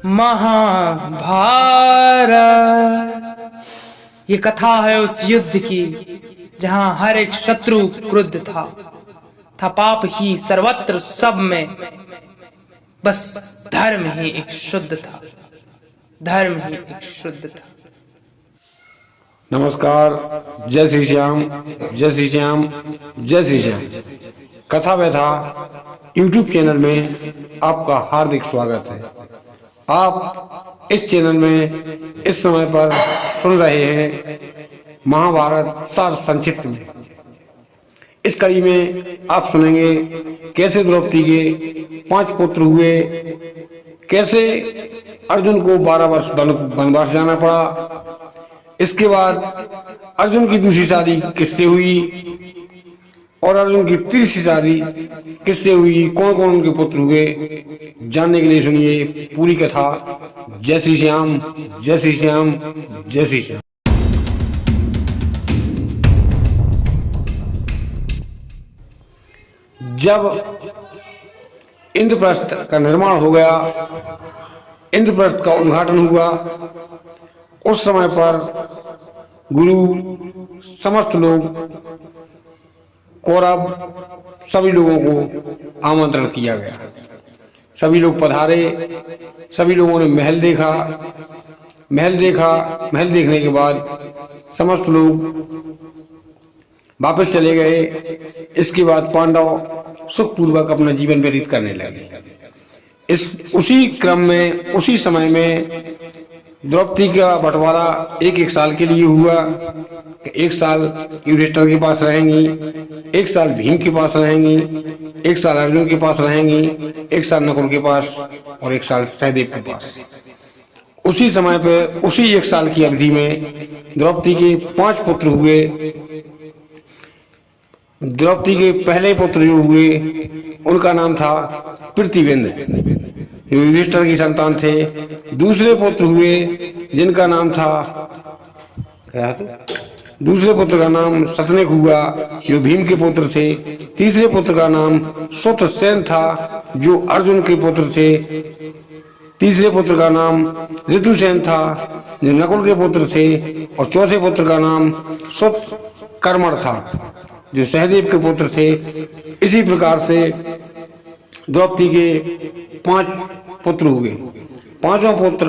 महाभारत। ये कथा है उस युद्ध की जहां हर एक शत्रु क्रुद्ध था पाप ही सर्वत्र सब में, बस धर्म ही एक शुद्ध था, धर्म ही एक शुद्ध था। नमस्कार, जय श्री श्याम, जय श्री श्याम, जय श्री श्याम। कथा व्यथा यूट्यूब चैनल में आपका हार्दिक स्वागत है। आप इस चैनल में इस समय पर सुन रहे हैं महाभारत सार संक्षिप्त में। इस कड़ी में आप सुनेंगे कैसे द्रौपदी के 5 पुत्र हुए, कैसे अर्जुन को 12 वर्ष वनवास जाना पड़ा, इसके बाद अर्जुन की दूसरी शादी किससे हुई और अर्जुन की तीसरी शादी किससे हुई, कौन कौन उनके पुत्र हुए, जानने के लिए सुनिए पूरी कथा। जय श्री श्याम, जय श्री श्याम, जय श्री श्याम। जब इंद्रप्रस्थ का निर्माण हो गया, इंद्रप्रस्थ का उद्घाटन हुआ, उस समय पर गुरु समस्त लोग कौरव सभी लोगों को आमंत्रण किया गया। सभी लोग पधारे, सभी लोगों ने महल देखा। महल देखने के बाद समस्त लोग वापस चले गए। इसके बाद पांडव सुखपूर्वक अपना जीवन व्यतीत करने लगे। उसी क्रम में, उसी समय में द्रौपदी का बंटवारा एक साल के लिए हुआ। 1 साल युधिष्ठिर के पास रहेंगी, 1 साल भीम के पास रहेंगी, 1 साल अर्जुन के पास रहेंगी, 1 साल नकुल के पास और 1 साल सहदेव के पास। उसी समय पे, उसी 1 साल की अवधि में द्रौपदी के 5 पुत्र हुए। द्रौपदी के पहले पुत्र जो हुए उनका नाम था पृथ्वीन्द्र, जो युधिष्ठिर की संतान थे। दूसरे पुत्र हुए जिनका नाम था, दूसरे पुत्र का नाम शतनिक हुआ, जो भीम के पुत्र थे। तीसरे पुत्र का नाम श्रुतसेन था, जो अर्जुन के पुत्र थे। तीसरे पुत्र का नाम ऋतुसेन था, जो नकुल के पुत्र थे। और चौथे पुत्र का नाम श्रुतकर्मण था, जो सहदेव के पुत्र थे। इसी प्रकार से द्रौपदी के 5 पुत्र हुए। 5वां पुत्र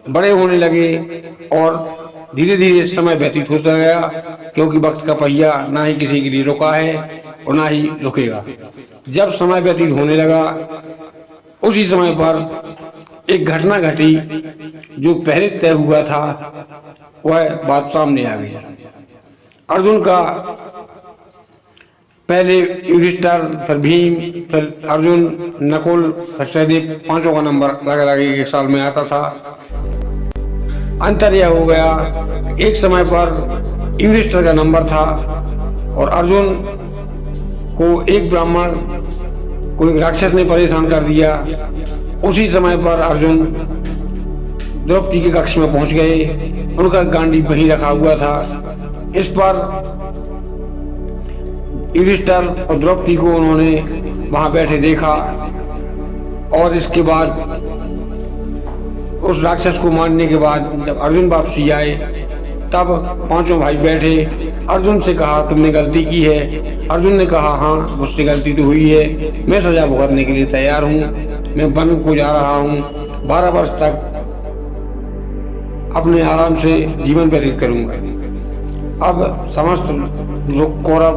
बड़े होने लगे और धीरे धीरे समय व्यतीत होता गया, क्योंकि वक्त का पहिया ना ही किसी के लिए रुका है और ना ही रुकेगा। जब समय व्यतीत होने लगा, उसी समय पर एक घटना घटी जो पहले तय हुआ था, वह बात सामने आ गई। अर्जुन का पहले युधिष्ठिर, फिर भीम, फिर अर्जुन, नकुल, फिर सहदेव, 5 का नंबर लगा 1 साल में आता था। अंतर यह हो गया, एक समय पर युधिष्ठिर का नंबर था और अर्जुन को एक ब्राह्मण को एक राक्षस ने परेशान कर दिया। उसी समय पर अर्जुन द्रौपदी के कक्ष में पहुंच गए। उनका गांडीव वहीं रखा हुआ था। इस पर युधिष्ठिर और द्रौपदी को उन्होंने वहां बैठे देखा और इसके बाद उस राक्षस को मारने के बाद जब अर्जुन वापसी आए, तब 5 भाई बैठे। अर्जुन से कहा, तुमने गलती की है? अर्जुन ने कहा, हाँ मुझसे गलती तो हुई है, मैं सजा भुगतने के लिए तैयार हूँ। मैं वन को जा रहा हूँ, 12 वर्ष तक अपने आराम से जीवन व्यतीत करूंगा। अब समस्त कौरव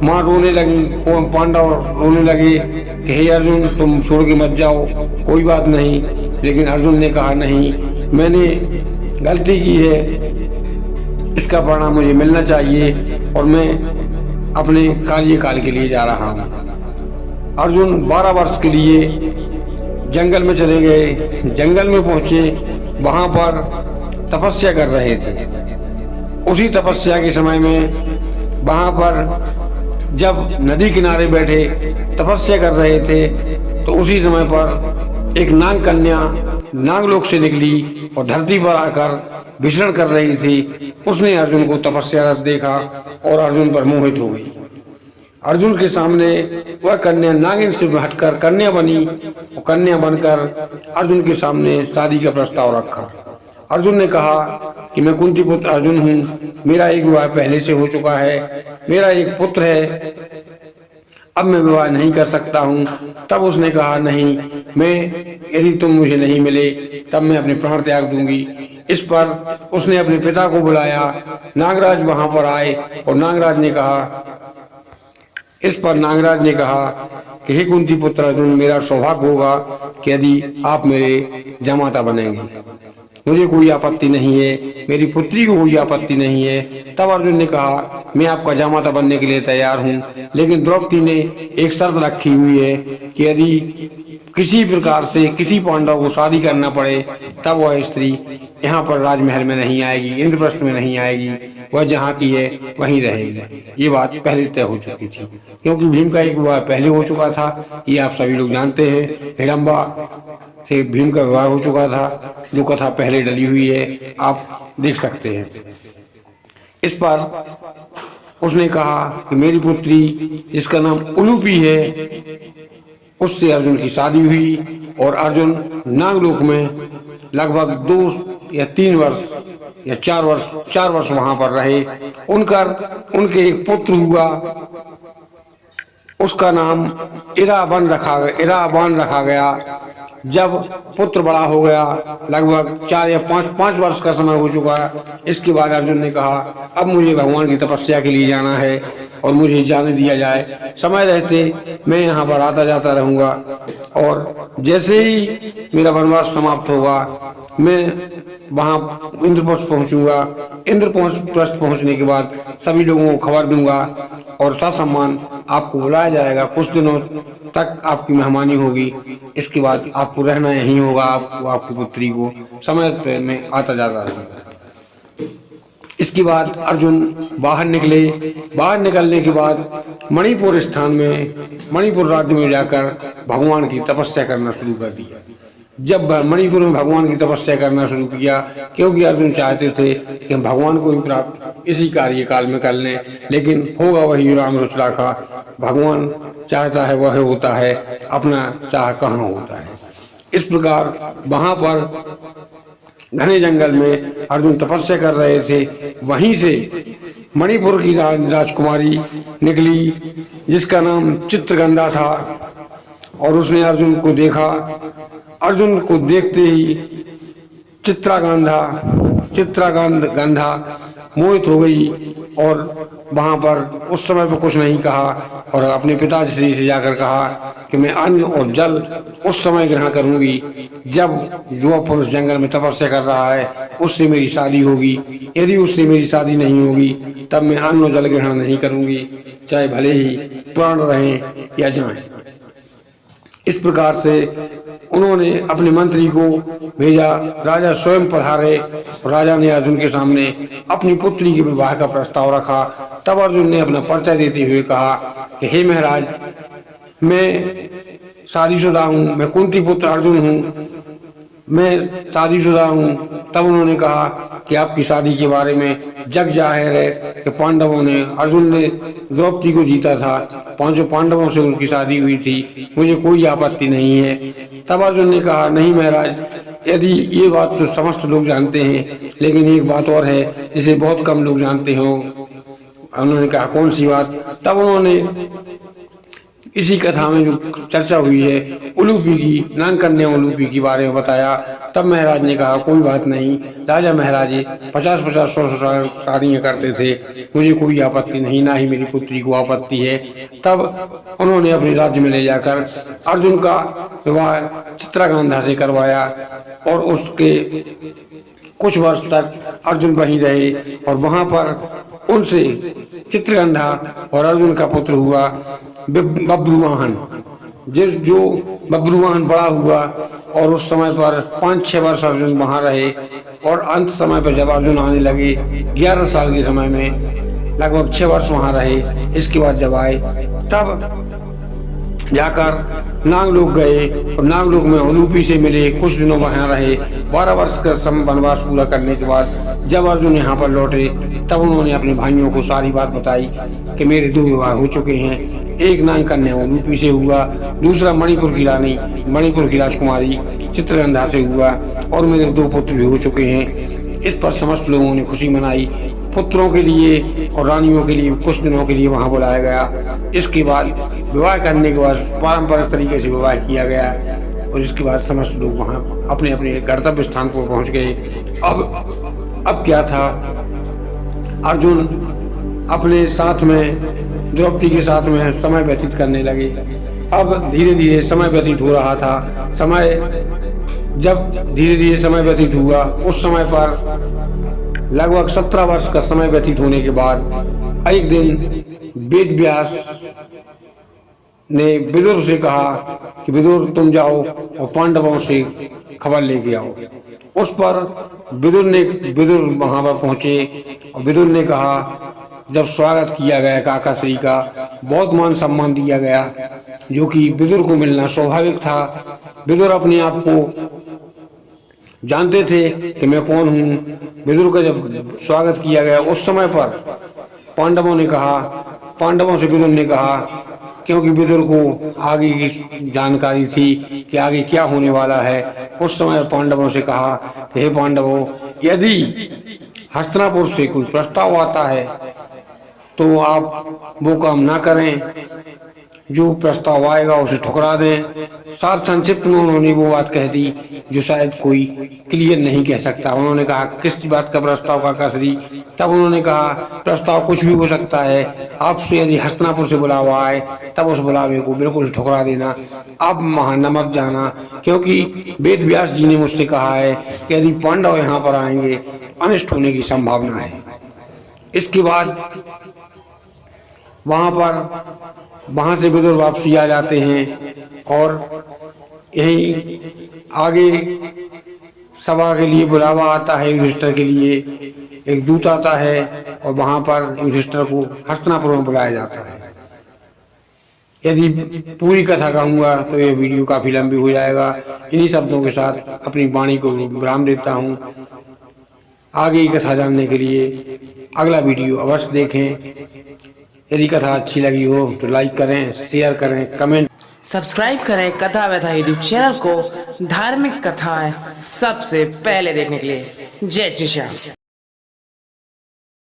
मां रोने लगी, पांडव रोने लगे कि हे अर्जुन, तुम छोड़ के मत जाओ, कोई बात नहीं। लेकिन अर्जुन ने कहा, नहीं, मैंने गलती की है, इसका परिणाम मुझे मिलना चाहिए और मैं अपने कार्यकाल के लिए जा रहा हूँ। अर्जुन 12 वर्ष के लिए जंगल में चले गए। जंगल में पहुंचे, वहां पर तपस्या कर रहे थे। उसी तपस्या के समय में वहां पर जब नदी किनारे बैठे तपस्या कर रहे थे, तो उसी समय पर एक नाग कन्या नागलोक से निकली और धरती पर आकर विचरण कर रही थी। उसने अर्जुन को तपस्यारत देखा और अर्जुन पर मोहित हो गई। अर्जुन के सामने वह कन्या नागिन से हटकर कन्या बनी कन्या बनकर अर्जुन के सामने शादी का प्रस्ताव रखा। अर्जुन ने कहा कि मैं कुंती पुत्र अर्जुन हूँ, मेरा एक विवाह पहले से हो चुका है, मेरा एक पुत्र है, अब मैं विवाह नहीं कर सकता हूँ। तब उसने कहा नहीं, मैं यदि तुम मुझे नहीं मिले तब मैं अपने प्राण त्याग दूंगी। इस पर उसने अपने पिता को बुलाया। नागराज वहां पर आए और नागराज ने कहा कि हे कुंती पुत्र अर्जुन, मेरा सौभाग्य होगा कि यदि आप मेरे जमाता बनेंगे, मुझे कोई आपत्ति नहीं है, मेरी पुत्री को कोई आपत्ति नहीं है। तब अर्जुन ने कहा मैं आपका जामाता बनने के लिए तैयार हूँ, लेकिन द्रौपदी ने एक शर्त रखी हुई है कि यदि किसी प्रकार से किसी पांडव को शादी करना पड़े तब वह स्त्री यहाँ पर राजमहल में नहीं आएगी, इंद्रप्रस्थ में नहीं आएगी, वह जहाँ की है वहीं रहेगी। ये बात पहले तय हो चुकी थी, क्योंकि भीम का एक विवाह पहले हो चुका था, ये आप सभी लोग जानते हैं। हिडम्बा से भीम का विवाह हो चुका था, जो कथा पहले डली हुई है, आप देख सकते हैं। इस पर उसने कहा कि मेरी पुत्री जिसका नाम उलूपी है उससे अर्जुन की शादी हुई और अर्जुन नागलोक में लगभग 2 या 3 वर्ष या 4 वर्ष वहां पर रहे। उनके एक पुत्र हुआ, उसका नाम इराबान रखा गया। जब पुत्र बड़ा हो गया, लगभग 4 या 5 वर्ष का समय हो चुका, इसके बाद अर्जुन ने कहा अब मुझे भगवान की तपस्या के लिए जाना है और मुझे जाने दिया जाए। समय रहते मैं यहाँ पर आता जाता रहूंगा और जैसे ही मेरा वनवास समाप्त होगा मैं वहां इंद्रप्रस्थ पहुंचूंगा। इंद्रप्रस्थ पहुंचने के बाद सभी लोगों को खबर दूंगा और ससम्मान आपको बुलाया जाएगा। कुछ दिनों तक आपकी मेहमानी होगी, इसके बाद आपको रहना यहीं होगा। आपकी पुत्री को समय पे में आता जाता रहेगा। इसके बाद अर्जुन बाहर निकले। बाहर निकलने के बाद मणिपुर राज्य में जाकर भगवान की तपस्या करना शुरू कर दिया। जब मणिपुर में भगवान की तपस्या करना शुरू किया, क्योंकि अर्जुन चाहते थे कि हम भगवान को भी प्राप्त इसी कार्यकाल में कर लें, लेकिन होगा वही राम रुचलाखा, भगवान चाहता है वह होता है, अपना चाह कहाँ होता है। इस प्रकार वहां पर घने जंगल में अर्जुन तपस्या कर रहे थे। वहीं से मणिपुर की राजकुमारी निकली जिसका नाम चित्रगंधा था और उसने अर्जुन को देखा। अर्जुन को देखते ही चित्रगंधा मोहित हो गई और वहां पर उस समय पर कुछ नहीं कहा और अपने पिताश्री से जाकर कहा कि मैं अन्न और जल उस समय ग्रहण करूंगी जब जो पुरुष जंगल में तपस्या कर रहा है उससे मेरी शादी होगी। यदि उससे मेरी शादी नहीं होगी तब मैं अन्न और जल ग्रहण नहीं करूंगी, चाहे भले ही प्राण रहें या जाएं। इस प्रकार से उन्होंने अपने मंत्री को भेजा। राजा स्वयं पधारे और राजा ने अर्जुन के सामने अपनी पुत्री के विवाह का प्रस्ताव रखा। तब अर्जुन ने अपना परिचय देते हुए कहा कि हे महाराज, मैं शादीशुदा हूँ, मैं कुंती पुत्र अर्जुन हूँ, मैं शादीशुदा हूँ। तब उन्होंने कहा कि आपकी शादी के बारे में जग जाहिर है कि पांडवों ने, अर्जुन ने द्रौपदी को जीता था, 5 पांडवों से उनकी शादी हुई थी, मुझे कोई आपत्ति नहीं है। तब अर्जुन ने कहा नहीं महाराज, यदि ये बात तो समस्त लोग जानते हैं, लेकिन एक बात और है जिसे बहुत कम लोग जानते हो। उन्होंने कहा कौन सी बात? तब उन्होंने इसी कथा में जो चर्चा हुई है उलूपी की, नागकन्या उलूपी के बारे में बताया। तब महाराज ने कहा कोई बात नहीं, राजा महाराज 50-50 100 शादियां करते थे, मुझे कोई आपत्ति नहीं, ना ही मेरी पुत्री को आपत्ति है। तब उन्होंने अपने राज्य में ले जाकर अर्जुन का विवाह चित्रगंधा से करवाया और उसके कुछ वर्ष तक अर्जुन वहीं रहे और वहां पर उनसे चित्रगंधा और अर्जुन का पुत्र हुआ बब्रुवाहन। जो बब्रुवाहन बड़ा हुआ और उस समय पर 5-6 वर्ष अर्जुन वहां रहे और अंत समय पर जब अर्जुन आने लगे 11 साल के समय में लगभग 6 वर्ष वहां रहे। इसके बाद जब आए तब जाकर नागलोक गए और नागलोक में उलूपी से मिले, कुछ दिनों वहां रहे। 12 वर्ष का वनवास पूरा करने के बाद जब अर्जुन यहाँ पर लौटे तब उन्होंने अपने भाइयों को सारी बात बताई कि मेरे 2 विवाह हो चुके हैं, एक नाग कन्या रूपी से हुआ, दूसरा मणिपुर की रानी, मणिपुर की राजकुमारी चित्रगंधा से हुआ, और मेरे 2 पुत्र भी हो चुके हैं। इस पर समस्त लोगों ने खुशी मनाई। पुत्रों के लिए और रानियों के लिए कुछ दिनों के लिए वहां बुलाया गया। इसके बाद विवाह करने के बाद पारंपरिक तरीके से विवाह किया गया, और इसके बाद समस्त लोग वहां अपने अपने गंतव्य स्थान पर पहुंच गए। अब क्या था, अर्जुन अपने साथ में द्रौपदी के साथ में समय व्यतीत करने लगे। अब धीरे धीरे समय व्यतीत हो रहा था। जब धीरे धीरे समय व्यतीत हुआ, उस समय पर लगभग 17 वर्ष का समय व्यतीत होने के बाद एक दिन वेद व्यास ने विदुर से कहा कि विदुर तुम जाओ और पांडवों से खबर लेके आओ। उस पर विदुर वहां पर पहुंचे और विदुर ने कहा, जब स्वागत किया गया काका श्री का, बहुत मान सम्मान दिया गया, जो कि विदुर को मिलना स्वाभाविक था। विदुर अपने आप को जानते थे कि मैं कौन हूँ। विदुर का जब स्वागत किया गया, उस समय पर पांडवों से विदुर ने कहा, क्योंकि विदुर को आगे की जानकारी थी कि आगे क्या होने वाला है। उस समय पांडवों से कहा कि हे पांडवों, यदि हस्तिनापुर से कोई प्रस्ताव आता है तो आप वो काम ना करें, जो प्रस्ताव आएगा उसे ठुकरा दें। साथ संक्षिप्त में उन्होंने वो बात कह दी जो शायद कोई क्लियर नहीं कह सकता। उन्होंने कहा, किस बात का प्रस्ताव काका श्री? तब उन्होंने कहा, प्रस्ताव कुछ भी हो सकता है, आपसे यदि हस्तिनापुर से बुलावा आए तब उस बुलावे को बिल्कुल ठुकरा देना, आप वहां न मत जाना, क्योंकि वेद व्यास जी ने मुझसे कहा है कि यदि पांडव यहाँ पर आएंगे अनिष्ट होने की संभावना है। इसके बाद वहां से विदुर वापसी आ जाते हैं, और यही आगे सभा के लिए बुलावा आता है। युधिष्ठिर के लिए एक दूत आता है, और वहां पर युधिष्ठिर को हस्तिनापुर में बुलाया जाता है। यदि पूरी कथा कहूंगा तो ये वीडियो काफी लंबी हो जाएगा। इन्हीं शब्दों के साथ अपनी वाणी को विराम देता हूँ। आगे की कथा जानने के लिए अगला वीडियो अवश्य देखें। यदि कथा अच्छी लगी हो तो लाइक करें, शेयर करें, कमेंट सब्सक्राइब करें कथा व्यथा यूट्यूब चैनल को धार्मिक कथाएं सबसे पहले देखने के लिए। जय श्री श्याम।